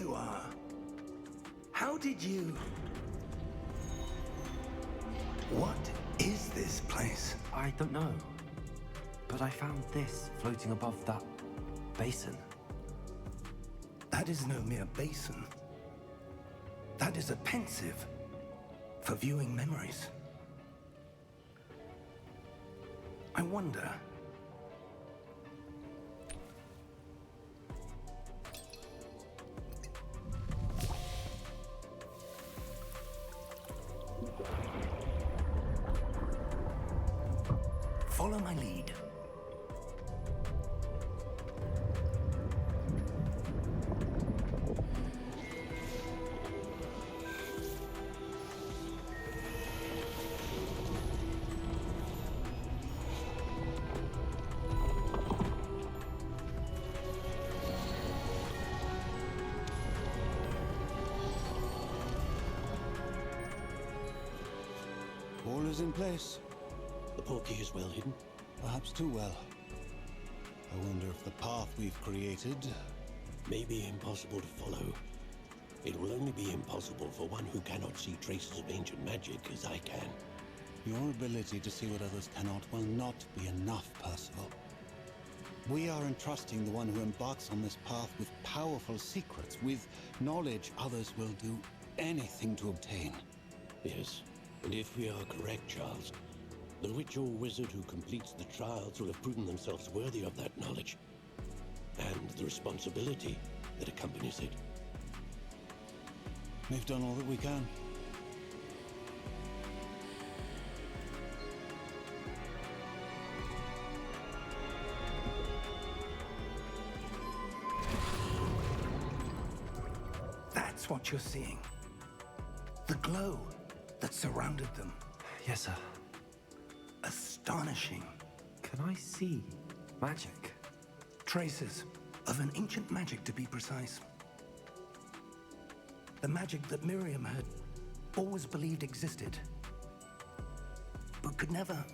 you are. How did you... What is this place? I don't know. But I found this floating above that basin. That is no mere basin. That is a pensive for viewing memories. I wonder... Follow my lead. All is in place. The portkey is well hidden. Perhaps too well. I wonder if the path we've created... May be impossible to follow. It will only be impossible for one who cannot see traces of ancient magic as I can. Your ability to see what others cannot will not be enough, Percival. We are entrusting the one who embarks on this path with powerful secrets, with knowledge others will do anything to obtain. Yes, and if we are correct, Charles, the witch or wizard who completes the trials will have proven themselves worthy of that knowledge, and the responsibility that accompanies it. We've done all that we can. That's what you're seeing. The glow that surrounded them. Yes, sir. Astonishing. Can I see magic? Traces of an ancient magic, to be precise. The magic that Miriam had always believed existed, but could never.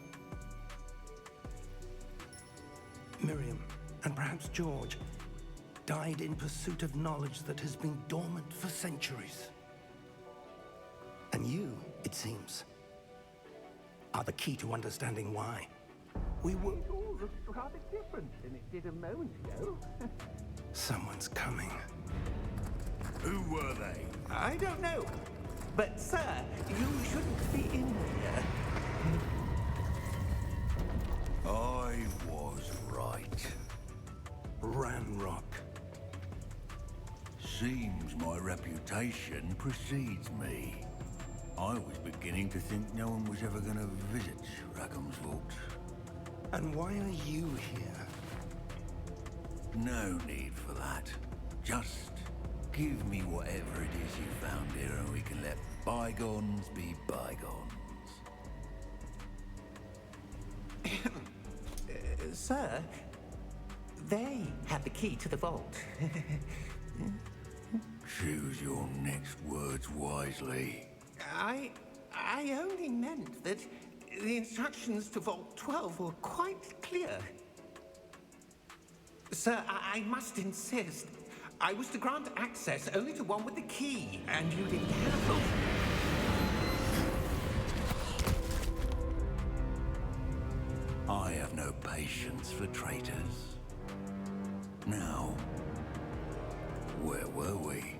Miriam, and perhaps George, died in pursuit of knowledge that has been dormant for centuries. And you, it seems, are the key to understanding why. We were... It all looks rather different than it did a moment ago. Someone's coming. Who were they? I don't know. But, sir, you shouldn't be in here. I was right. Ranrock. Seems my reputation precedes me. I was beginning to think no one was ever going to visit Rackham's vault. And why are you here? No need for that. Just give me whatever it is you found here and we can let bygones be bygones. Sir, they have the key to the vault. Choose your next words wisely. I only meant that the instructions to Vault 12 were quite clear. Sir, I must insist. I was to grant access only to one with the key, and you didn't have them. I have no patience for traitors. Now, where were we?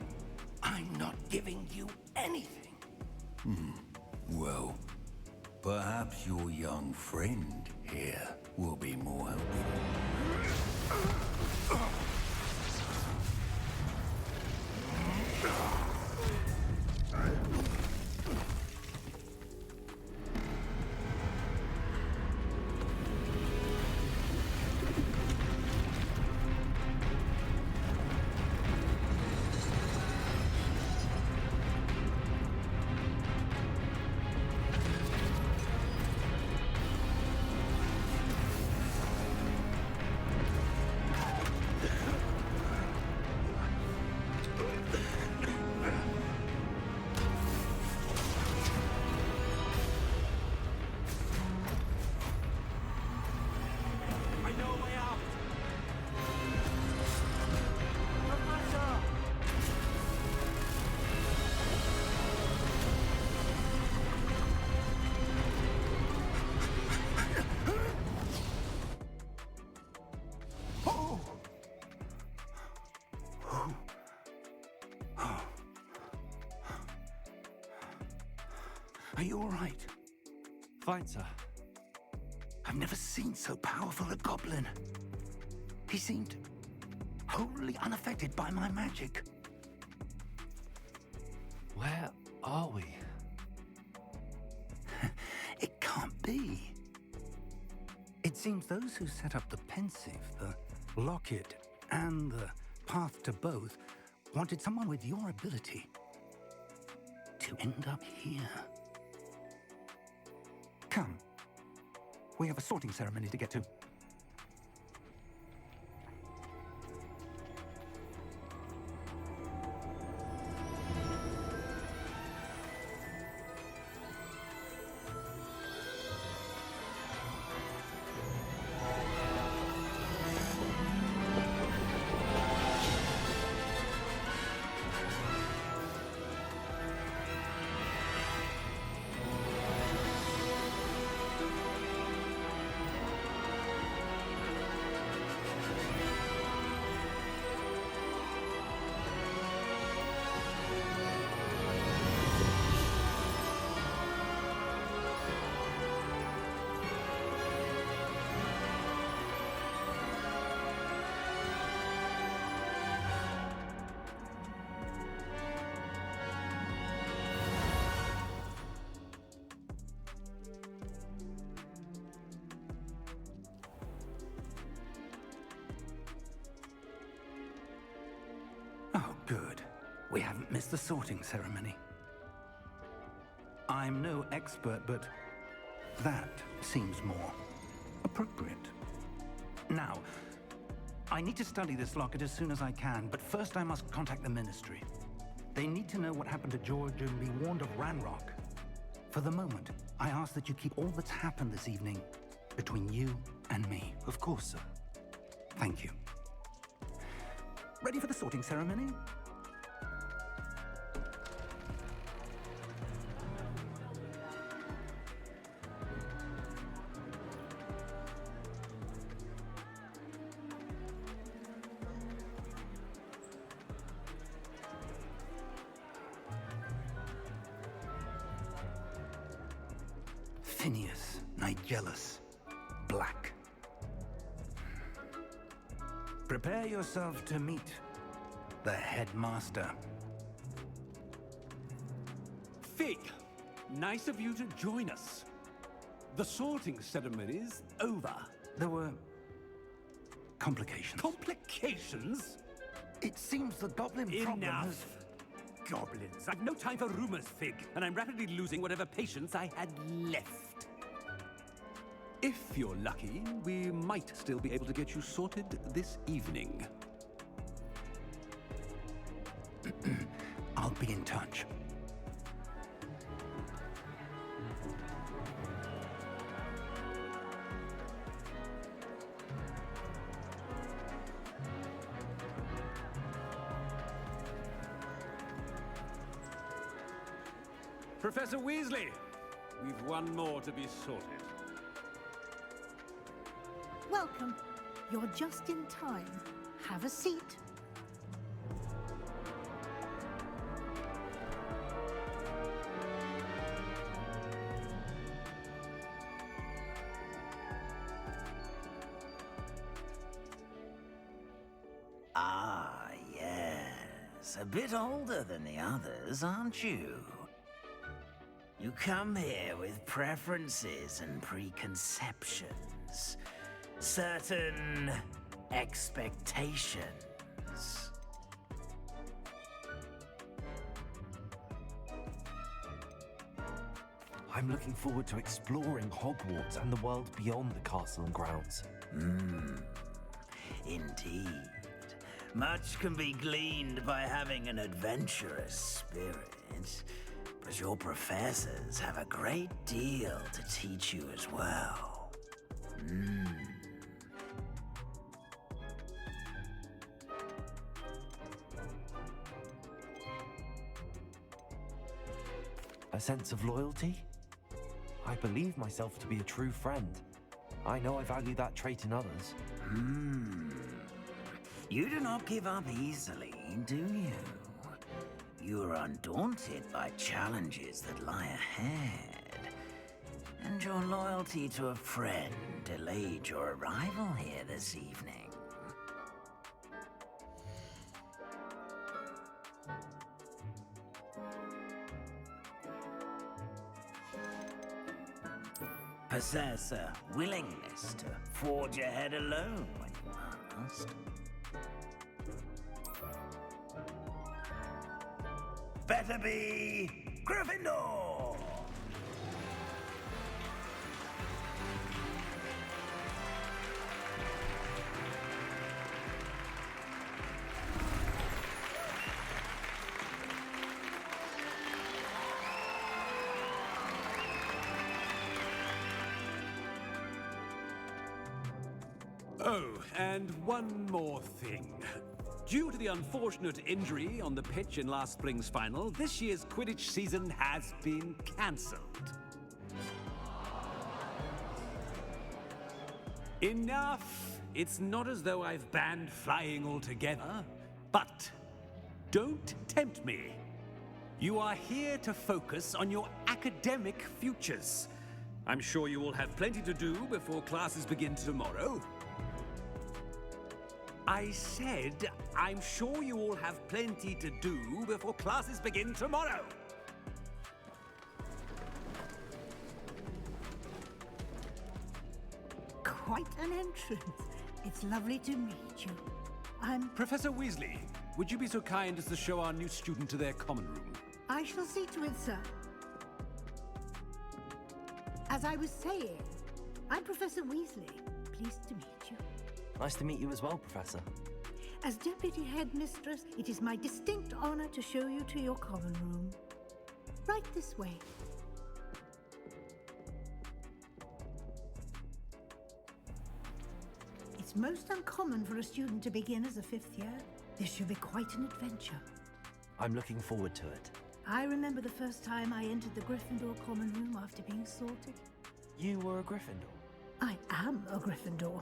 I'm not giving you anything. Well, perhaps your young friend here will be more helpful. Are you all right? Fine, sir. I've never seen so powerful a goblin. He seemed wholly unaffected by my magic. Where are we? It can't be. It seems those who set up the pensive, the locket, and the path to both wanted someone with your ability to end up here. Come. We have a sorting ceremony to get to. Oh, good. We haven't missed the sorting ceremony. I'm no expert, but that seems more appropriate. Now, I need to study this locket as soon as I can, but first I must contact the Ministry. They need to know what happened to George and be warned of Ranrock. For the moment, I ask that you keep all that's happened this evening between you and me. Of course, sir. Thank you. Ready for the sorting ceremony? Phineas, Nigellus, Black. Prepare yourself to meet the headmaster. Fig, nice of you to join us. The sorting ceremony's over. There were complications. Complications? It seems the goblin problem has... Enough! Goblins. I've no time for rumors, Fig, and I'm rapidly losing whatever patience I had left. If you're lucky, we might still be able to get you sorted this evening. I'll be in touch. Professor Weasley, we've one more to be sorted. Welcome. You're just in time. Have a seat. Ah, yes. A bit older than the others, aren't you? You come here with preferences and preconceptions. Certain expectations. I'm looking forward to exploring Hogwarts and the world beyond the castle and grounds. Indeed. Much can be gleaned by having an adventurous spirit, but your professors have a great deal to teach you as well. A sense of loyalty? I believe myself to be a true friend. I know I value that trait in others. You do not give up easily, do you? you are undaunted by challenges that lie ahead, and your loyalty to a friend delayed your arrival here this evening. Possess a willingness to forge ahead alone when you must. Better be Gryffindor! Oh, and one more thing. Due to the unfortunate injury on the pitch in last spring's final, this year's Quidditch season has been cancelled. Enough! It's not as though I've banned flying altogether, but don't tempt me. You are here to focus on your academic futures. I'm sure you will have plenty to do before classes begin tomorrow. I said, I'm sure you all have plenty to do before classes begin tomorrow. Quite an entrance. It's lovely to meet you. I'm... Professor Weasley, would you be so kind as to show our new student to their common room? I shall see to it, sir. As I was saying, I'm Professor Weasley. Pleased to meet you. Nice to meet you as well, Professor. As Deputy Headmistress, it is my distinct honor to show you to your common room. Right this way. It's most uncommon for a student to begin as a fifth year. This should be quite an adventure. I'm looking forward to it. I remember the first time I entered the Gryffindor common room after being sorted. You were a Gryffindor? I am a Gryffindor.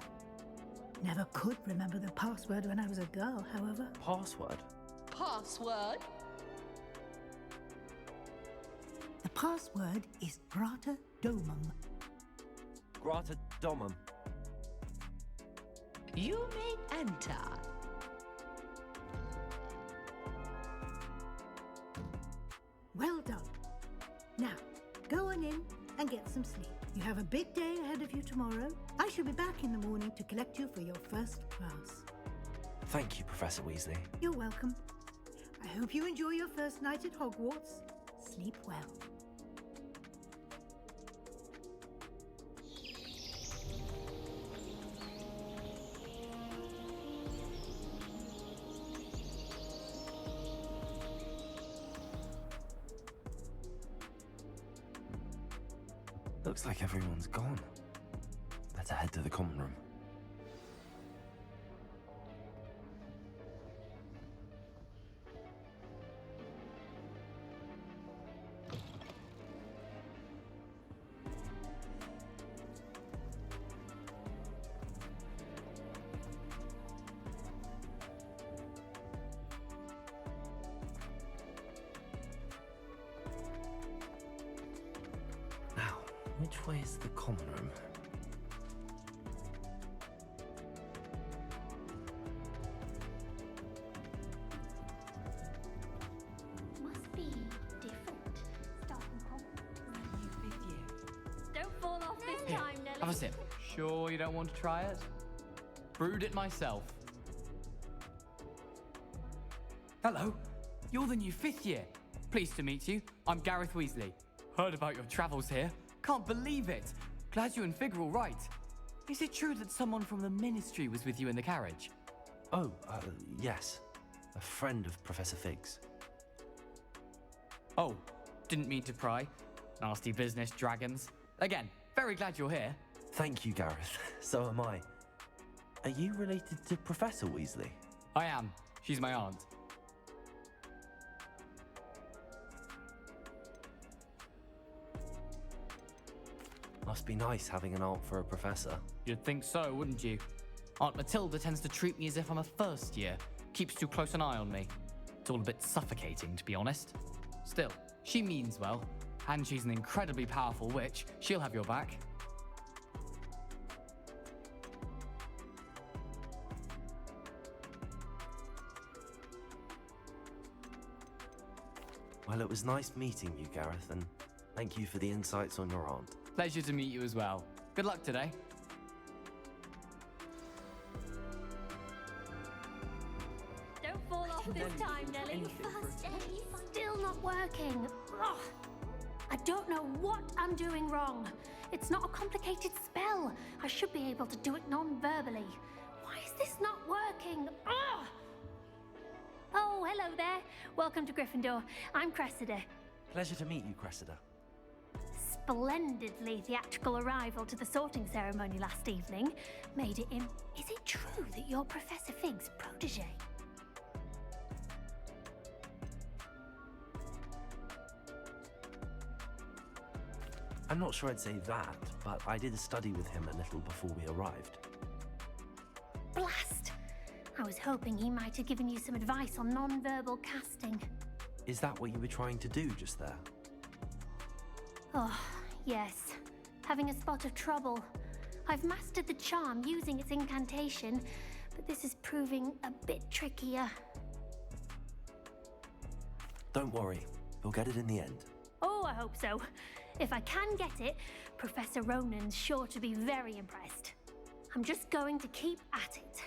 Never could remember the password when I was a girl, however. Password? Password? The password is Grata Domum. Grata Domum. You may enter. Well done. Now, go on in and get some sleep. You have a big day ahead of you tomorrow. I shall be back in the morning to collect you for your first class. Thank you, Professor Weasley. You're welcome. I hope you enjoy your first night at Hogwarts. Sleep well. Looks like everyone's gone. Better head to the common room. Which way is the common room? Must be different. Starting from you fifth year. Don't fall off this time, Nelly. Have a sip. Sure you don't want to try it? Brewed it myself. Hello. You're the new fifth year. Pleased to meet you. I'm Gareth Weasley. Heard about your travels here. Can't believe it! Glad you and Fig are all right. Is it true that someone from the Ministry was with you in the carriage? Oh, yes. A friend of Professor Fig's. Oh, didn't mean to pry. Nasty business, dragons. Again, very glad you're here. Thank you, Gareth. So am I. Are you related to Professor Weasley? I am. She's my aunt. Must be nice having an aunt for a professor. You'd think so, wouldn't you? Aunt Matilda tends to treat me as if I'm a first year. Keeps too close an eye on me. It's all a bit suffocating, to be honest. Still, she means well, and she's an incredibly powerful witch. She'll have your back. Well, it was nice meeting you, Gareth, and thank you for the insights on your aunt. Pleasure to meet you as well. Good luck today. Don't fall off this time, Nelly. First day, still not working. Ugh. I don't know what I'm doing wrong. It's not a complicated spell. I should be able to do it non-verbally. Why is this not working? Ugh. Oh, hello there. Welcome to Gryffindor. I'm Cressida. Pleasure to meet you, Cressida. Splendidly theatrical arrival to the sorting ceremony last evening. Made it in. Is it true that you're Professor Fig's protege? I'm not sure I'd say that, but I did a study with him a little before we arrived. Blast! I was hoping he might have given you some advice on non-verbal casting. Is that what you were trying to do just there? Oh, yes. Having a spot of trouble. I've mastered the charm using its incantation, but this is proving a bit trickier. Don't worry, you'll get it in the end. Oh, I hope so. If I can get it, Professor Ronan's sure to be very impressed. I'm just going to keep at it.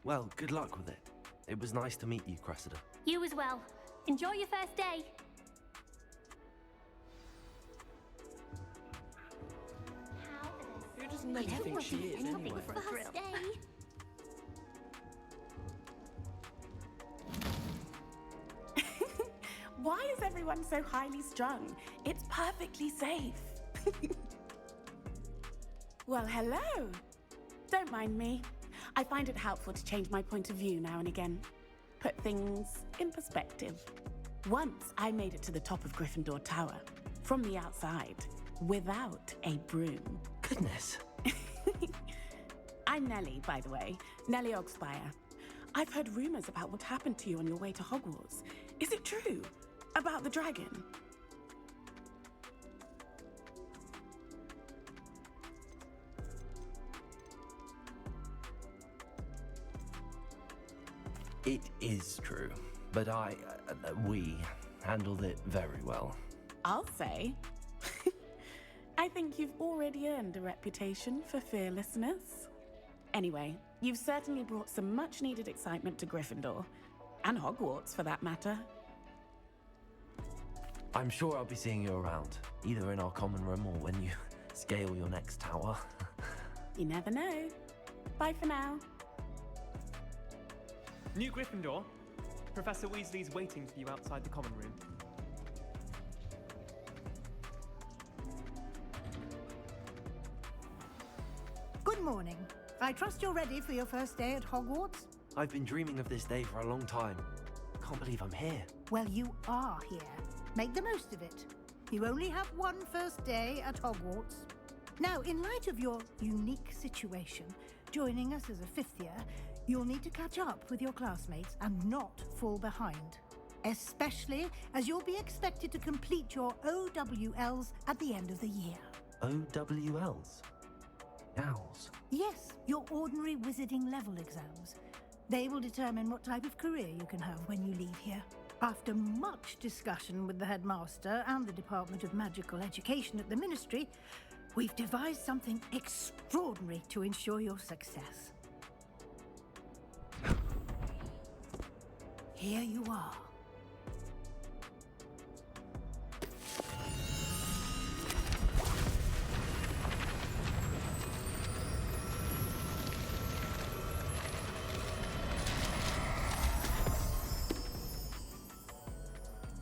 Well, good luck with it. It was nice to meet you, Cressida. You as well. Enjoy your first day. Who does Nelly think she is, anyway? First day. Why is everyone so highly strung? It's perfectly safe. Well, hello. Don't mind me. I find it helpful to change my point of view now and again. Put things in perspective. Once I made it to the top of Gryffindor Tower, from the outside, without a broom. Goodness. I'm Nellie, by the way. Nellie Ogspire. I've heard rumors about what happened to you on your way to Hogwarts. Is it true? About the dragon? It is true, but we handled it very well. I'll say. I think you've already earned a reputation for fearlessness. Anyway, you've certainly brought some much-needed excitement to Gryffindor. And Hogwarts, for that matter. I'm sure I'll be seeing you around, either in our common room or when you scale your next tower. You never know. Bye for now. New Gryffindor. Professor Weasley's waiting for you outside the common room. Good morning. I trust you're ready for your first day at Hogwarts? I've been dreaming of this day for a long time. Can't believe I'm here. Well, you are here. Make the most of it. You only have one first day at Hogwarts. Now, in light of your unique situation, joining us as a fifth year, you'll need to catch up with your classmates and not fall behind. Especially as you'll be expected to complete your OWLs at the end of the year. OWLs? Owls? Yes, your ordinary wizarding level exams. They will determine what type of career you can have when you leave here. After much discussion with the headmaster and the Department of Magical Education at the Ministry, we've devised something extraordinary to ensure your success. Here you are.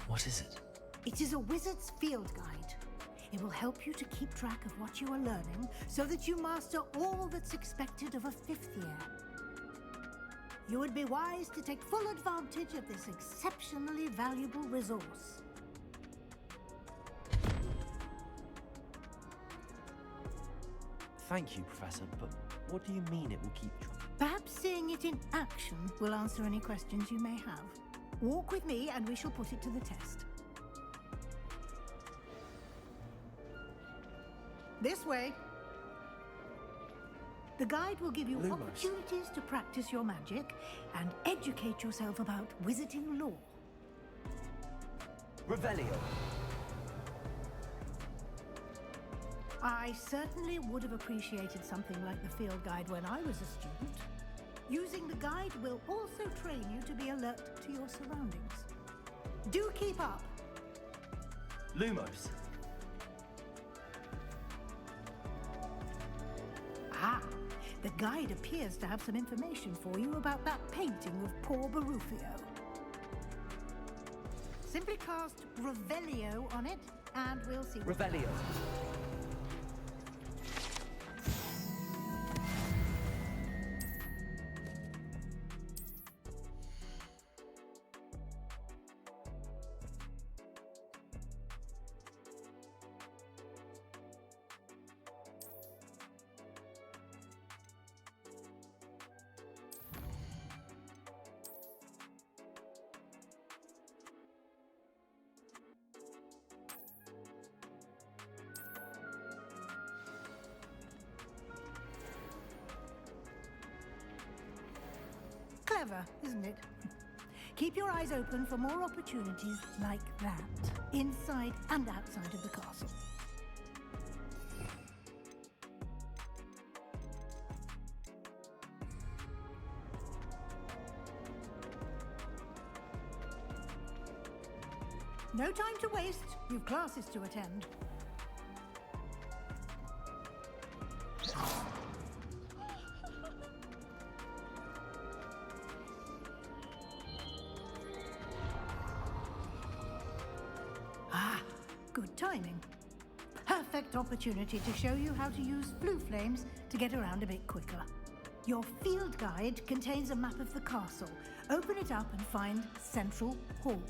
What is it? It is a wizard's field guide. It will help you to keep track of what you are learning so that you master all that's expected of a fifth year. You would be wise to take full advantage of this exceptionally valuable resource. Thank you, Professor, but what do you mean it will keep track? Perhaps seeing it in action will answer any questions you may have. Walk with me and we shall put it to the test. This way. The guide will give you opportunities to practice your magic and educate yourself about wizarding lore. Revelio. I certainly would have appreciated something like the field guide when I was a student. Using the guide will also train you to be alert to your surroundings. Do keep up. Lumos. Ah, the guide appears to have some information for you about that painting of poor Barufio. Simply cast Revelio on it, and we'll see what Revelio. Clever, isn't it? Keep your eyes open for more opportunities like that, inside and outside of the castle. No time to waste. You've classes to attend. Ah, good timing. Perfect opportunity to show you how to use blue flames to get around a bit quicker. Your field guide contains a map of the castle. Open it up and find Central Hall.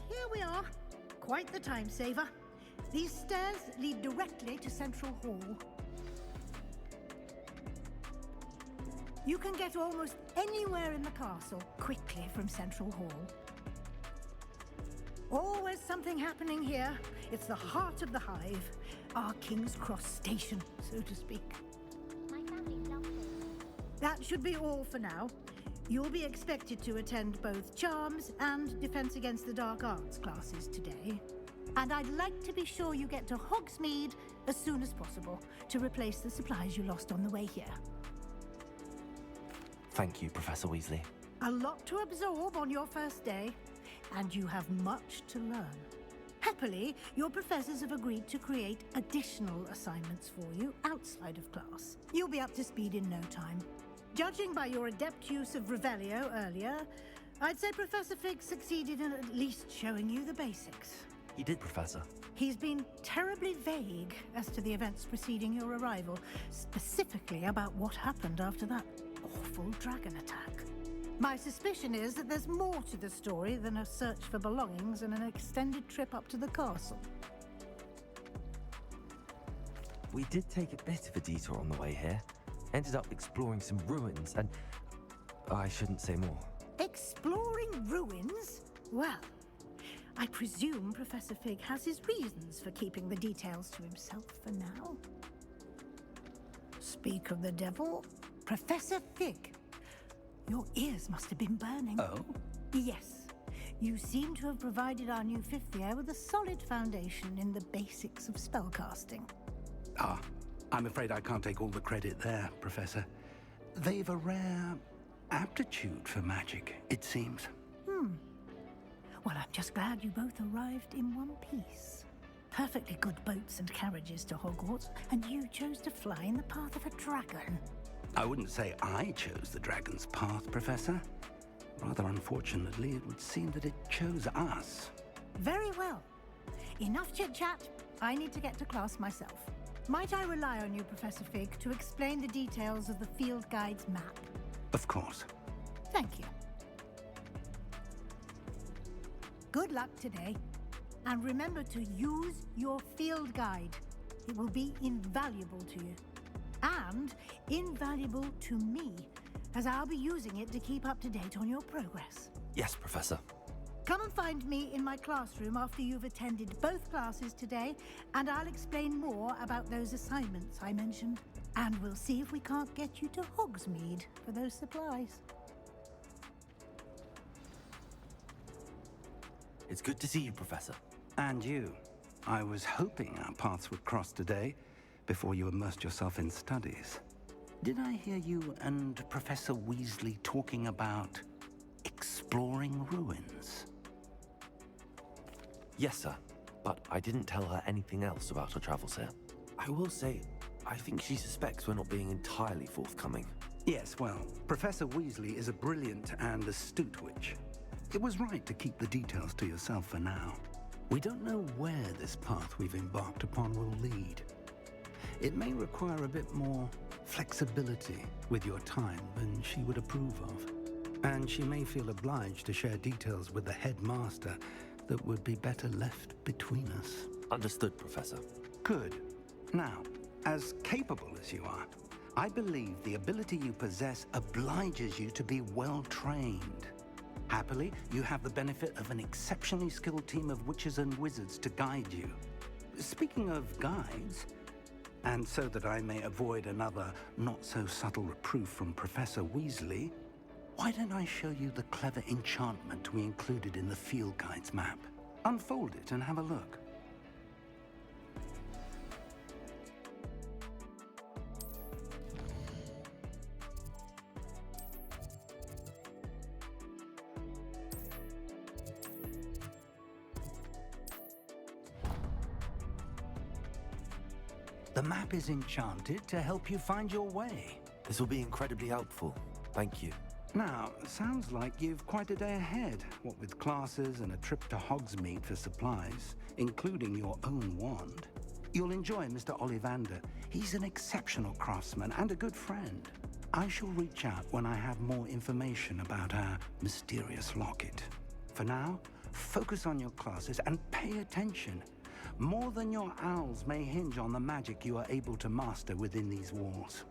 Here we are. Quite the time saver. These stairs lead directly to Central Hall. You can get almost anywhere in the castle quickly from Central Hall. Always something happening here. It's the heart of the hive. Our King's Cross station, so to speak. My family loves it. That should be all for now. You'll be expected to attend both Charms and Defense Against the Dark Arts classes today. And I'd like to be sure you get to Hogsmeade as soon as possible to replace the supplies you lost on the way here. Thank you, Professor Weasley. A lot to absorb on your first day, and you have much to learn. Happily, your professors have agreed to create additional assignments for you outside of class. You'll be up to speed in no time. Judging by your adept use of Revelio earlier, I'd say Professor Fig succeeded in at least showing you the basics. He did, Professor. He's been terribly vague as to the events preceding your arrival, specifically about what happened after that awful dragon attack. My suspicion is that there's more to the story than a search for belongings and an extended trip up to the castle. We did take a bit of a detour on the way here. Ended up exploring some ruins and... I shouldn't say more. Exploring ruins? Well, I presume Professor Fig has his reasons for keeping the details to himself for now. Speak of the devil, Professor Fig. Your ears must have been burning. Oh? Yes. You seem to have provided our new fifth year with a solid foundation in the basics of spellcasting. Ah, I'm afraid I can't take all the credit there, Professor. They've a rare aptitude for magic, it seems. Well, I'm just glad you both arrived in one piece. Perfectly good boats and carriages to Hogwarts, and you chose to fly in the path of a dragon. I wouldn't say I chose the dragon's path, Professor. Rather unfortunately, it would seem that it chose us. Very well. enough chit-chat. I need to get to class myself. Might I rely on you, Professor Fig, to explain the details of the field guide's map? Of course. Thank you. Good luck today. And remember to use your field guide. It will be invaluable to you. And invaluable to me, as I'll be using it to keep up to date on your progress. Yes, Professor. Come and find me in my classroom after you've attended both classes today, and I'll explain more about those assignments I mentioned. And we'll see if we can't get you to Hogsmeade for those supplies. It's good to see you, Professor. And you. I was hoping our paths would cross today, before you immersed yourself in studies. Did I hear you and Professor Weasley talking about exploring ruins? Yes, sir. But I didn't tell her anything else about her travels here. I will say, I think she suspects we're not being entirely forthcoming. Yes, well, Professor Weasley is a brilliant and astute witch. It was right to keep the details to yourself for now. We don't know where this path we've embarked upon will lead. It may require a bit more flexibility with your time than she would approve of. And she may feel obliged to share details with the headmaster that would be better left between us. Understood, Professor. Good. Now, as capable as you are, I believe the ability you possess obliges you to be well-trained. Happily, you have the benefit of an exceptionally skilled team of witches and wizards to guide you. Speaking of guides, and so that I may avoid another not-so-subtle reproof from Professor Weasley, why don't I show you the clever enchantment we included in the field guide's map? Unfold it and have a look. The map is enchanted to help you find your way. This will be incredibly helpful. Thank you. Now, sounds like you've quite a day ahead, what with classes and a trip to Hogsmeade for supplies, including your own wand. You'll enjoy Mr. Ollivander. He's an exceptional craftsman and a good friend. I shall reach out when I have more information about our mysterious locket. For now, focus on your classes and pay attention. More than your owls may hinge on the magic you are able to master within these walls.